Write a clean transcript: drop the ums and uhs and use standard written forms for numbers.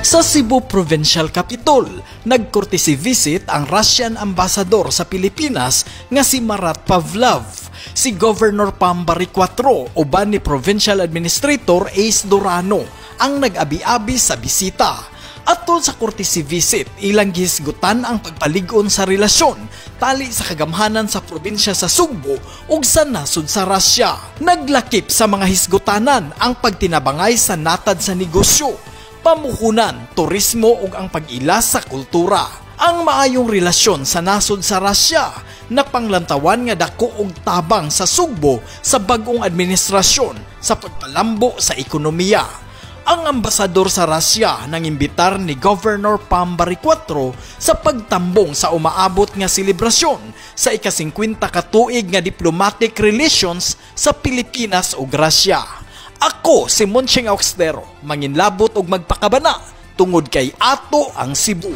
Sa Cebu Provincial Capitol, nag-courtesy visit ang Russian Ambassador sa Pilipinas nga si Marat Pavlov. Si Governor Pambari IV uban ni Provincial Administrator Ace Durano ang nag-abi-abi sa bisita. Atol sa courtesy visit, ilang gihisgutan ang pagpalig-on sa relasyon tali sa kagamhanan sa probinsya sa Sugbo ug sa nasod sa Russia. Naglakip sa mga hisgutanan ang pagtinabangay sa natad sa negosyo, pamuhunan, turismo ug ang pag-ila sa kultura. Ang maayong relasyon sa nasod sa Russia na panglantawan nga dako og tabang sa Sugbo sa bag-ong administrasyon sa pagpalambo sa ekonomiya. Ang ambasador sa Russia nang imbitar ni Governor Pambari IV sa pagtambong sa umaabot nga selebrasyon sa ika-50 ka tuig nga diplomatic relations sa Pilipinas ug Russia. Ako si Moncheng Auxtero, manginlabot og magpakabana tungod kay ato ang Cebu.